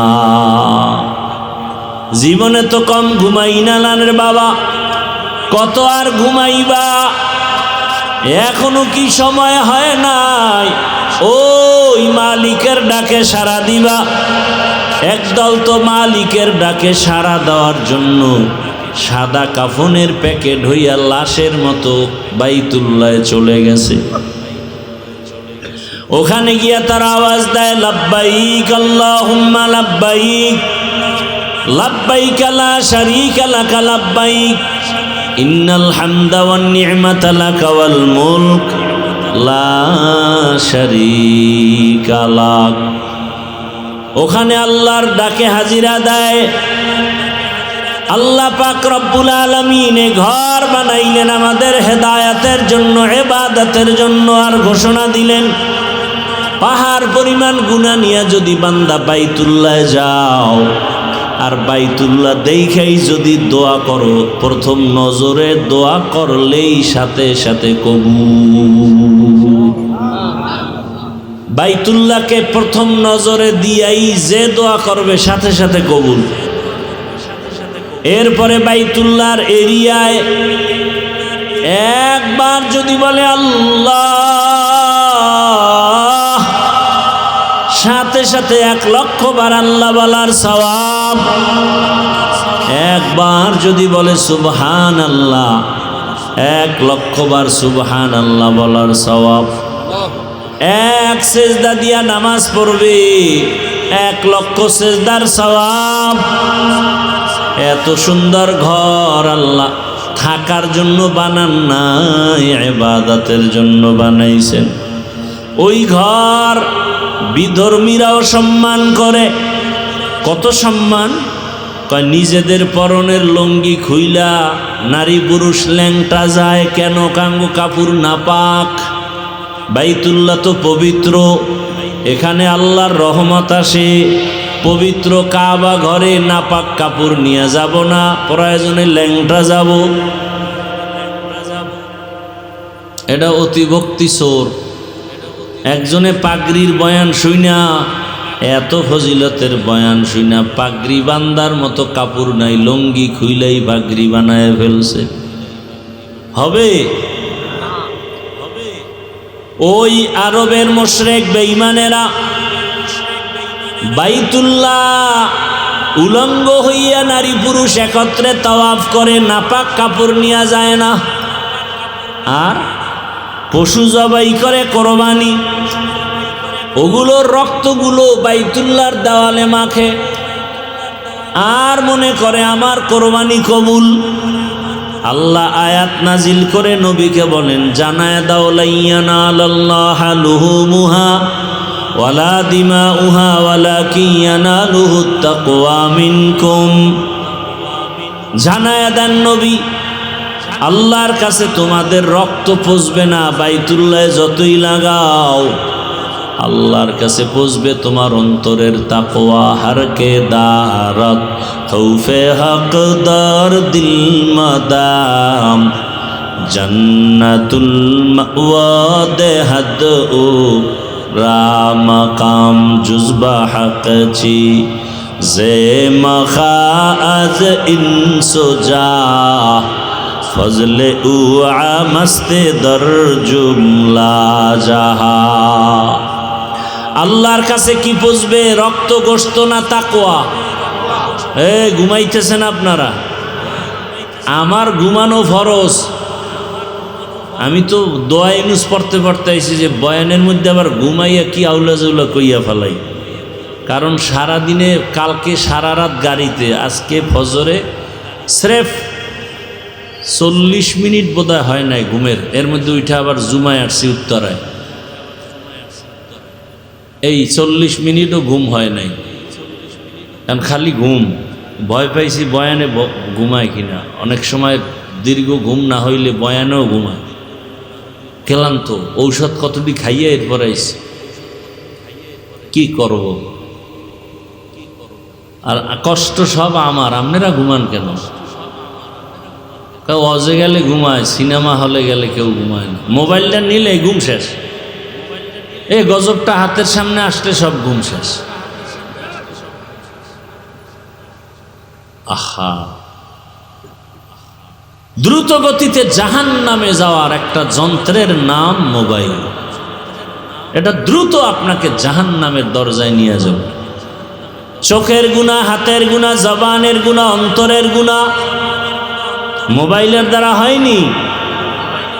জীবনে তো কম ঘুমাই না লানের বাবা, কত আর ঘুমাইবা? এখনো কি সময় হয় নাই ওই মালিকের ডাকে সাড়া দিবা? একদল তো মালিকের ডাকে সাড়া দেওয়ার জন্য সাদা কাফনের প্যাকেট হইয়া লাশের মতো বাইতুল্লাহ চলে গেছে। ওখানে গিয়া তার আওয়াজ দেয়, লাব্বাইক আল্লাহুম্মা লাব্বাইক, লাব্বাইক লা শারীকা লাকা লাব্বাইক, ইন্নাল হামদা ওয়ান নি'মাতা লাকা ওয়াল মুলক লা শারীকা লাক। ওখানে আল্লাহর ডাকে হাজিরা দেয়। আল্লাহ পাক রব্বুল আলামিন ঘর বানাইলেন আমাদের হেদায়াতের জন্য, ইবাদতের জন্য, আর ঘোষণা দিলেন পাহাড় পরিমাণ গুনাহ নিয়ে যদি বান্দা বাইতুল্লাহ যাও, আর বাইতুল্লাহ দেখাই যদি দোয়া করো, প্রথম নজরে দোয়া করলেই সাথে সাথে কবুল। বাইতুল্লাহকে প্রথম নজরে দিয়াই যে দোয়া করবে সাথে সাথে কবুল। এরপরে বাইতুল্লাহর এরিয়ায় একবার যদি বলে আল্লাহ, সাথে সাথে 1,00,000 বার আল্লাহ বলার সওয়াব। একবার যদি বলে সুবহান আল্লাহ, 1,00,000 বার সুবহান আল্লাহ বলার সওয়াব। এক সেজদা দিয়া নামাজ পড়বে, 1,00,000 সেজদার সওয়াব। এত সুন্দর ঘর আল্লাহ থাকার জন্য বানান নাই, ইবাদতের জন্য বানাইছেন। ওই ঘর বিধর্মীরাও সম্মান করে। কত সম্মান! কয় নিজেদের পরনের লুঙ্গি খুইলা নারী পুরুষ ল্যাংটা যায় কেন? কাঙ্গো কাপড় নাপাক। বাইতুল্লাহ তো পবিত্র, এখানে আল্লাহর রহমত আসে। পবিত্র কাবা ঘরে নাপাক কাপড় নিয়ে যাব না, প্রয়োজনে ল্যাংটা যাব। এটা অতিভক্তি চোর। একজনে পাগড়ির বয়ান শুইনা, এত ফজিলতের বয়ান শুইনা পাগড়ি বান্দার মতো কাপড় নাই, লুঙ্গি খুইলাই পাগড়ি বানায় ফেলছে। হবে? ওই আরবের মুশরিক বেঈমানেরা বাইতুল্লাহ উলঙ্গ হইয়া নারী পুরুষ একত্রে তাওয়াফ করে, নাপাক কাপড় নিয়ে যায় না। আর পশু জবাই করে কোরবানি। ওগুলোর রক্তগুলো বাইতুল্লাহর দেওয়ালে মাখে আর মনে করে আমার কোরবানি কবুল। আল্লাহ আয়াত নাজিল করে নবীকে বলেন, জানায় দাও লা ইয়ানালাল্লাহা লুহুমুহা ওয়ালা দিমাউহা ওয়ালাকিন ইয়ানালুহুত তাকওয়া মিনকুম। জানায় দেন নবী, আল্লাহর কাছে তোমাদের রক্ত পচবে না, বাইতুল্লাহে যতই লাগাও আল্লাহর কাছে পচবে তোমার অন্তরের তাকওয়া। হারকে দারত খৌফে হকদার দিল মাদাম জান্নাতুল মাওয়া দেহাদ ও রামাকাম জুজবা হকচি জে মখা আজ ইনসোজা ফজলে উ আমস্তে দর জুমলা জাহা। আল্লাহর কাছে কি পুষবে, রক্ত গোশত না তাকওয়া? ঘুমাইতেছেন আপনারা? আমার ঘুমানো ফরজ। আমি তো দোয়া ইউনুস পড়তে পড়তে আইছি যে বয়ানের মধ্যে আবার ঘুমাইয়া কি আউলা জাউলা কইয়া ফেলাই। কারণ সারাদিনে কালকে সারা রাত গাড়িতে, আজকে ফজরে স্রেফ 40 মিনিট বোধহয় হয় নাই ঘুমের, এর মধ্যে উঠে আবার জুমায় আসছি উত্তরায়। এই 40 মিনিটও ঘুম হয় নাই, কারণ খালি ঘুম। ভয় পাইছি বয়ানে ঘুমায় কিনা। অনেক সময় দীর্ঘ ঘুম না হইলে বয়ানেও ঘুমায়। ক্লান্ত, ঔষধ কতটি খাইয়ে এরপর আইছি, কি করব। আর কষ্ট সব আমার, আপনারা ঘুমান কেন? কেউ অজে গেলে ঘুমায়, সিনেমা হলে গেলে কেউ ঘুমায় না। মোবাইলটা নিলে ঘুম শেষ। এই গজবটা হাতের সামনে আসলে সব ঘুম শেষ। আহা, দ্রুত গতিতে জাহান্নামে যাওয়ার একটা যন্ত্রের নাম মোবাইল। এটা দ্রুত আপনাকে জাহান্নামের দরজায় নিয়ে যাবে। চোখের গুনাহ, হাতের গুনাহ, জবানের গুনাহ, অন্তরের গুনাহ মোবাইলের দ্বারা হয়নি।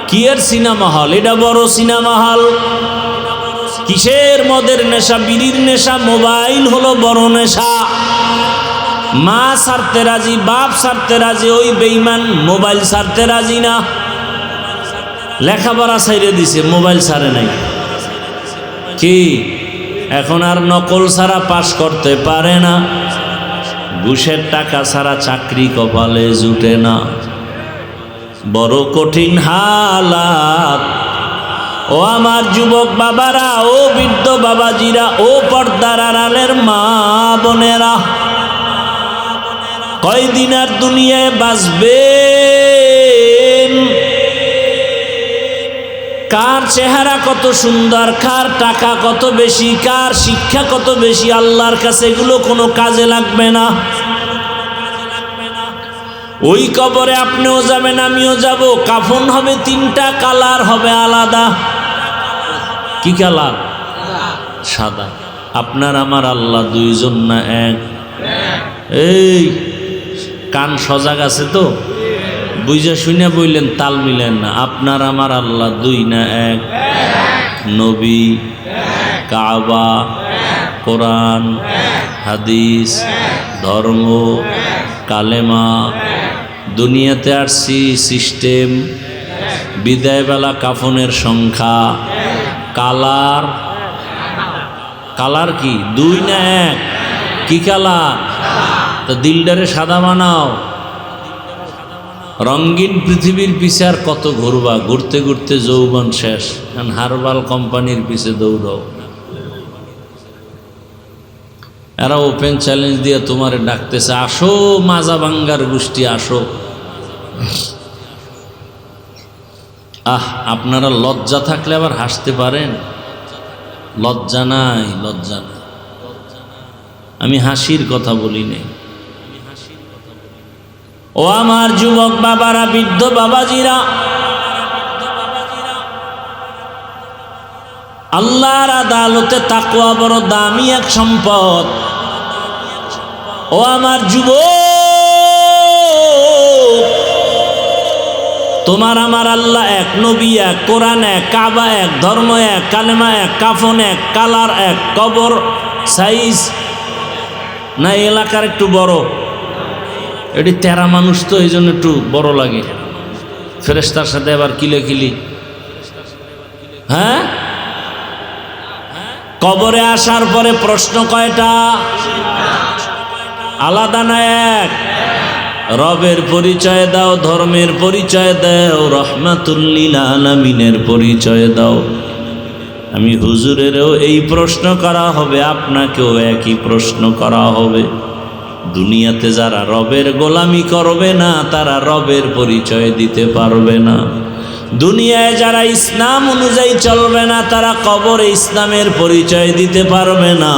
কি এর সিনেমা হল? এটা বড় সিনেমা হল। কিসের? মদের নেশা, বিড়ির নেশা। মোবাইল হলো বড় নেশা। মা ছাড়তে রাজি, বাপ ছাড়তে রাজি, ওই বেঈমান মোবাইল ছাড়তে রাজি না। লেখাপড়া ছাইরে দিছে, মোবাইল ছাড়ে নাই। কি এখন আর নকল ছাড়া পাশ করতে পারে না। ঘুষের টাকা ছাড়া চাকরি কপালে জুটে না। বড় কঠিন হালাত। ও আমার যুবক বাবারা, ও বৃদ্ধ বাবাজিরা, ও পর্দার আড়ালের মা বোনেরা, কয়দিন আর দুনিয়ায় বাঁচবেন? কার চেহারা কত সুন্দর, কার টাকা কত বেশি, কার শিক্ষা কত বেশি, আল্লাহর কাছে এগুলো কোনো কাজে লাগবে না। ওই কবরে আপনিও যাবেন, আমিও যাব। কাফন হবে 3টা, কালার হবে আলাদা। কি কালার? সাদা। আপনার আমার আল্লাহ দুইজন না এক? এই কান সজাগ আছে তো? বুঝা শুনে বললেন, তাল মিলেন না। আপনার আমার আল্লাহ দুই না এক? নবী, কাবা, কোরআন, হাদিস, ধর্ম, কালেমা। দুনিয়াতে আসছি সিস্টেম, বিদায়বেলা কাফনের সংখ্যা, কালার। কালার কি? দুই না এক? কি কালার? তা দিলটারে সাদা বানাও। রঙিন পৃথিবীর পিছে আর কত ঘুরবা? ঘুরতে ঘুরতে যৌবন শেষ। কারণ হারবাল কোম্পানির পিছে দৌড়াও। এরা ওপেন চ্যালেঞ্জ দিয়ে তোমারে ডাকতেছে, আসো মাজা ভাঙ্গার গোষ্ঠী, আসো। আপনারা লজ্জা থাকলে আবার হাসতে পারেন। লজ্জা নাই, লজ্জা নাই। আমি হাসির কথা বলি নাই। ও আমার যুবক বাবারা, বৃদ্ধ বাবাজিরা, আল্লাহর আদালতে তাকওয়া বড় দামি এক সম্পদ। ও আমার যুবক, তোমার আমার আল্লাহ এক, নবী এক, কোরআন এক, কাবা এক, ধর্ম এক, কালেমা এক, কাফন এক, কালার এক, কবর সাইজ না এলাকার একটু বড়, এটি 13 মানুষ তো এই জন্য একটু বড় লাগে। ফেরেশতার সাথে আবার কিলে হ্যাঁ। কবরে আসার পরে প্রশ্ন কয়টা? আলাদা না এক? রবের পরিচয় দাও, ধর্মের পরিচয় দাও, রহমাতুল্লিল আলামিনের পরিচয় দাও। আমি হুজুরেরও এই প্রশ্ন করা হবে, আপনাকেও একই প্রশ্ন করা হবে। দুনিয়াতে যারা রবের গোলামি করবে না তারা রবের পরিচয় দিতে পারবে না। দুনিয়ায় যারা ইসলাম অনুযায়ী চলবে না তারা কবরে ইসলামের পরিচয় দিতে পারবে না।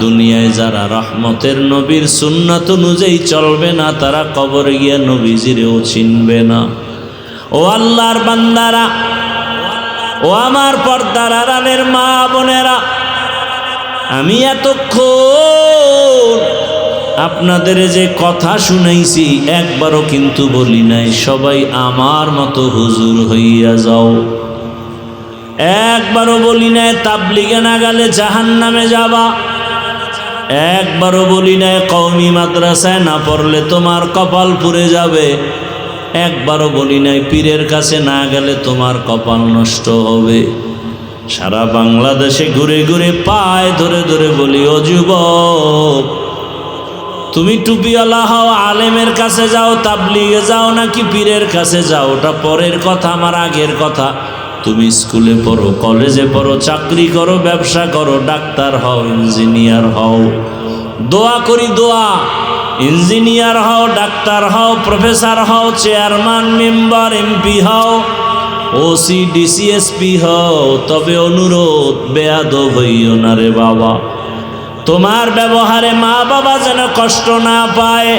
দুনিয়ায় যারা রহমতের নবীর সুন্নাত অনুযায়ী চলবে না তারা কবরে গিয়ে নবীজিরেও চিনবে না। ও আল্লাহর বান্দারা, ও আমার পর্দার আড়ালের মা বোনেরা, আমি এতক্ষণ আপনাদের যে কথা শুনাইছি একবারও কিন্তু বলি নাই সবাই আমার মতো হুজুর হইয়া যাও। একবারও বলি নাই তাবলিগে না গেলে জাহান্নামে যাবা। একবারও বলি নাই কওমি মাদ্রাসায় না পড়লে তোমার কপাল পুড়ে যাবে। একবারও বলি নাই পীরের কাছে না গেলে তোমার কপাল নষ্ট হবে। সারা বাংলাদেশে ঘুরে ঘুরে পায়ে ধরে ধরে বলি, ও যুবক, তুমি টুপিওয়ালা হও, আলেমের কাছে যাও, তাবলিগে যাও নাকি পীরের কাছে যাও ওটা পরের কথা, আমার আগের কথা। তুমি স্কুলে পড়ো, কলেজে পড়ো, চাকরি করো, ব্যবসা করো, ডাক্তার হও, ইঞ্জিনিয়ার হও, দোয়া করি দোয়া, ইঞ্জিনিয়ার হও, ডাক্তার হও, প্রফেসর হও, চেয়ারম্যান, মেম্বার, এমপি হও, ওসি, ডিসিএসপি হও, তবে অনুরোধ বেয়াদব হইও না রে বাবা। তোমার ব্যবহারে মা বাবা যেন কষ্ট না পায়।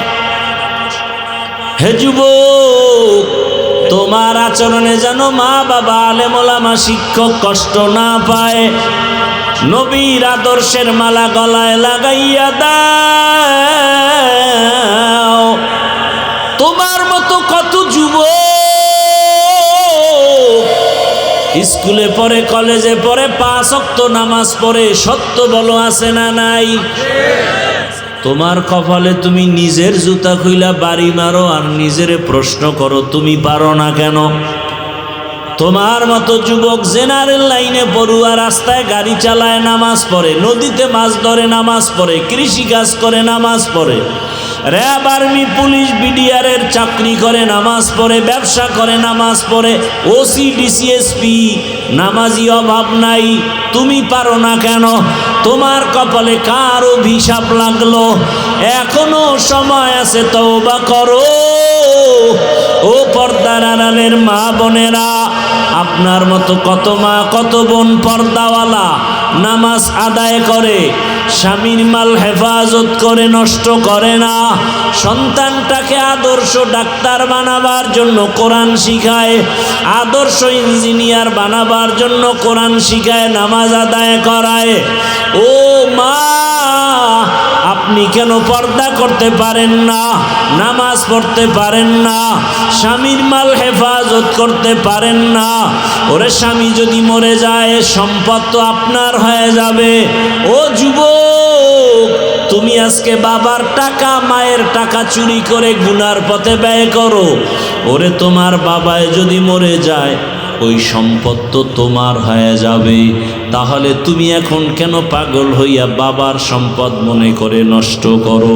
হে যুবক, তোমার আচরণে যেন মা বাবা, আলেম ওলামা, শিক্ষক কষ্ট না পায়। নবীর আদর্শের মালা গলায় লাগাইয়া দাও। তোমার মতো কত যুবক স্কুলে পড়ে, কলেজে পড়ে, 5 ওয়াক্ত নামাজ পড়ে, সত্য বলো আছে না নাই? তোমার কপালে তুমি নিজের জুতা খুইলা বাড়ি মারো আর নিজেরে প্রশ্ন করো তুমি পারো না কেন? তোমার মতো যুবক জেনারেল লাইনে পড়ুয়া, রাস্তায় গাড়ি চালায়, নামাজ পড়ে, নদীতে মাছ ধরে, নামাজ পড়ে, কৃষিকাজ করে, নামাজ পড়ে, র্যাব, আর্মি, পুলিশ, বিডিআরের চাকরি করে, নামাজ পড়ে, ব্যবসা করে, নামাজ পড়ে, ওসি, ডিসিএসপি, নামাজি অভাব নাই। তুমি পারো না কেন? তোমার কপালে কার অভিশাপ লাগলো? এখনো সময় আছে, তওবা করো। ও পর্দার আড়ালের মা বোনেরা, আপনার মতো কত মা কত বোন পর্দাওয়ালা, নামাজ আদায় করে, স্বামীর মাল হেফাজত করে, নষ্ট করে না, সন্তানটাকে আদর্শ ডাক্তার বানাবার জন্য কোরআন শিখায়, আদর্শ ইঞ্জিনিয়ার বানাবার জন্য কোরআন শিখায়, নামাজ আদায় করায়। ও মা, আপনি কেন পর্দা করতে পারেন না? নামাজ পড়তে পারেন না? স্বামীর মাল হেফাজত করতে পারেন না? ওরে স্বামী যদি মরে যায় সম্পদ তো আপনার হয়ে যাবে। ও যুবক, তুমি আজকে বাবার টাকা, মায়ের টাকা চুরি করে গুনার পথে ব্যয় করো। ওরে তোমার বাবায় যদি মরে যায় ওই সম্পদ তো তোমার হয়ে যাবে। তাহলে তুমি এখন কেন পাগল হইয়া বাবার সম্পদ মনে করে নষ্ট করো?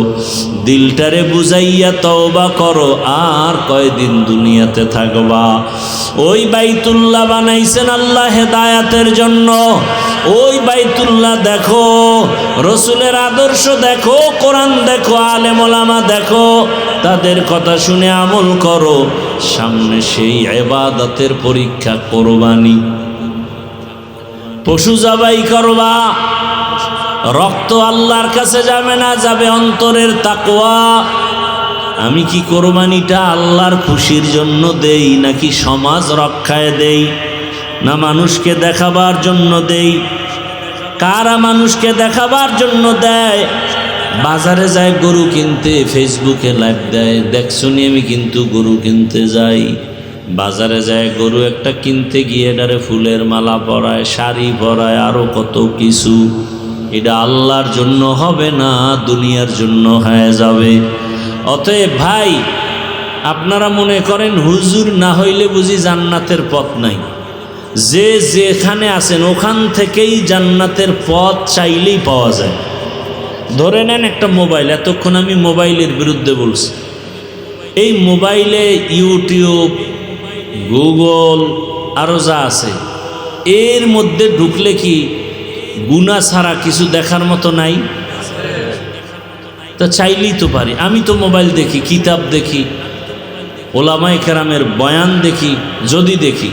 দিলটারে বুঝাইয়া তওবা করো। আর কয়দিন দুনিয়াতে থাকবা? ওই বাইতুল্লাহ বানাইছেন আল্লাহ হেদায়াতের জন্য। ওই বাইতুল্লাহ দেখো, রসুলের আদর্শ দেখো, কোরআন দেখো, আলেম ওলামা দেখো, তাদের কথা শুনে আমল করো। সামনে সেই ইবাদতের পরীক্ষা, কোরবানি। পশু জবাই করবা, রক্ত আল্লাহর কাছে যাবে না, যাবে অন্তরের তাকওয়া। আমি কি কোরবানিটা আল্লাহর খুশির জন্য দেই নাকি সমাজ রক্ষায় দেই, না মানুষকে দেখাবার জন্য দেই? কারা মানুষকে দেখাবার জন্য দেয়? বাজারে যায় গরু কিনতে, ফেসবুকে লাইভ দেয়, দেখছুনি আমি কিন্তু গরু কিনতে যাই। বাজারে যায় গরু একটা কিনতে গিয়ে এটারে ফুলের মালা পরায়, শাড়ি পরায়, আরো কত কিছু। এটা আল্লাহর জন্য হবে না, দুনিয়ার জন্য হয়ে যাবে। অতএব ভাই, আপনারা মনে করেন হুজুর না হইলে বুঝি জান্নাতের পথ নাই? যে যেখানে আছেন ওখান থেকেই জান্নাতের পথ চাইলেই পাওয়া যায়। ধরে নেন একটা মোবাইল, এতক্ষণ আমি মোবাইলের বিরুদ্ধে বলছি। এই মোবাইলে ইউটিউব, গুগল আরও যা আছে, এর মধ্যে ঢুকলে কি গুনাহ ছাড়া কিছু দেখার মতো নাই? তা চাইলেই তো পারি। আমি তো মোবাইল দেখি, কিতাব দেখি, ওলামায়ে কেরামের বয়ান দেখি, যদি দেখি,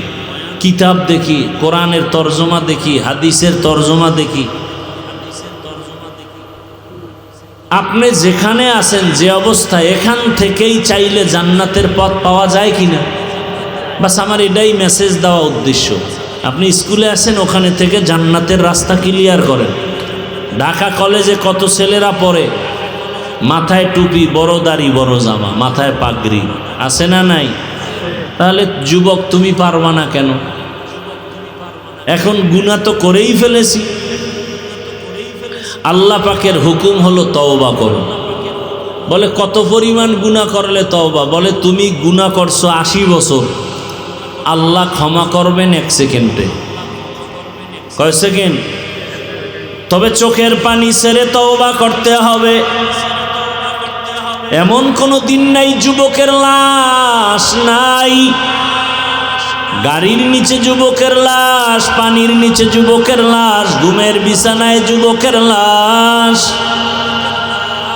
কিতাব দেখি, কোরআনের তরজমা দেখি, হাদিসের তরজমা দেখি। আপনি যেখানে আছেন, যে অবস্থায়, এখান থেকেই চাইলে জান্নাতের পথ পাওয়া যায় কিনা? বাস আমার এটাই মেসেজ দেওয়া উদ্দেশ্য। আপনি স্কুলে আছেন, ওখানে থেকে জান্নাতের রাস্তা ক্লিয়ার করেন। ঢাকা কলেজে কত ছেলেরা পড়ে, মাথায় টুপি, বড় দাড়ি, বড় জামা, মাথায় পাগড়ি, আছে না নাই? তাহলে যুবক তুমি পারবা না কেন? এখন গুনাহ তো করেই ফেলেছি। আল্লাহ পাকের হুকুম হলো তওবা করো। বলে কত পরিমাণ গুনাহ করলে তওবা? বলে তুমি গুনাহ করছো 80 বছর, আল্লাহ ক্ষমা করবেন 1 সেকেন্ডে। কয় সেকেন্ড? তবে চোখের পানি ছেড়ে তওবা করতে হবে। এমন কোনো দিন নাই যুবকের লাশ নাই, গাড়ির নিচে যুবকের লাশ, পানির নিচে যুবকের লাশ, ঘুমের বিছানায় যুবকের লাশ।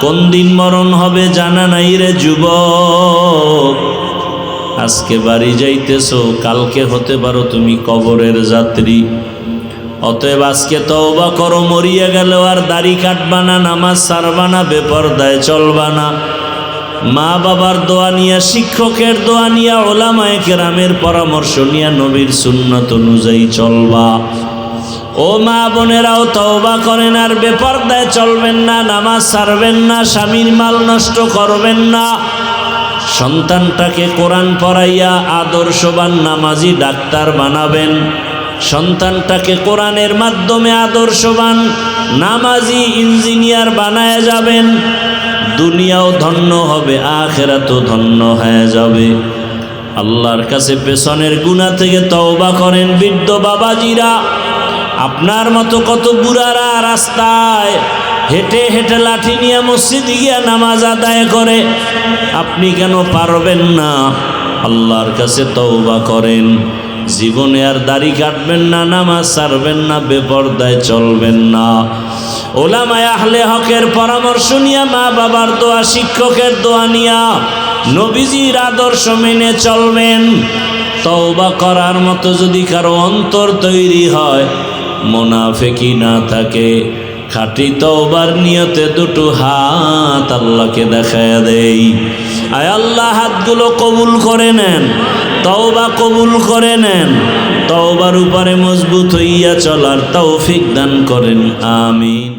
কোন দিন মরণ হবে জানা নাই রে যুবক। আজকে বাড়ি যাইতেছো, কালকে হতে পারো তুমি কবরের যাত্রী। অতএব আজকে তওবা করো, মরিয়া গেল আর দাড়ি কাটবা না, নামাজ ছাড়বা না, বেপরদায় চলবা না। মা বাবার দোয়া নিয়া, শিক্ষকের দোয়া নিয়া, ওলামায়ে কেরামের পরামর্শ নিয়া নবীর সুন্নাত অনুযায়ী চলবা। ও মা বোনেরাও তওবা করেন, আর বেপরদায় চলবেন না, নামাজ ছাড়বেন না, স্বামীর মাল নষ্ট করবেন না। সন্তানটাকে কোরআন পড়াইয়া আদর্শবান নামাজি ডাক্তার বানাবেন। সন্তানটাকে কোরআনের মাধ্যমে আদর্শবান নামাজি ইঞ্জিনিয়ার বানায় যাবেন। দুনিয়াও ধন্য হবে, আখিরাতও ধন্য হয়ে যাবে। আল্লাহর কাছে পেছনের গুনাহ থেকে তওবা করেন। বৃদ্ধ বাবাজিরা, আপনার মতো কত বুড়ারা রাস্তায় হেঁটে হেঁটে লাঠি নিয়ে মসজিদে গিয়া নামাজ আদায় করে, আপনি কেন পারবেন না? আল্লাহর কাছে তওবা করেন। জীবনে আর দাড়ি কাটবেন না, নামাজ ছাড়বেন না, বেপরদায় চলবেন না। ওলামায়ে আহলে হকের পরামর্শ নিয়া, মা বাবার দোয়া, শিক্ষকের দোয়া নিয়া নবীজির আদর্শ মেনে চলবেন। তওবা করার মতো যদি কারো অন্তর তৈরি হয়, মুনাফিকি না থাকে, খাঁটি তওবার নিয়তে দুটো হাত আল্লাহকে দেখায়া দেই। আয় আল্লাহ, হাতগুলো কবুল করে নেন, তওবা কবুল করে নেন, তওবার উপরে মজবুত হইয়া চলার তৌফিক দান করেন। আমিন।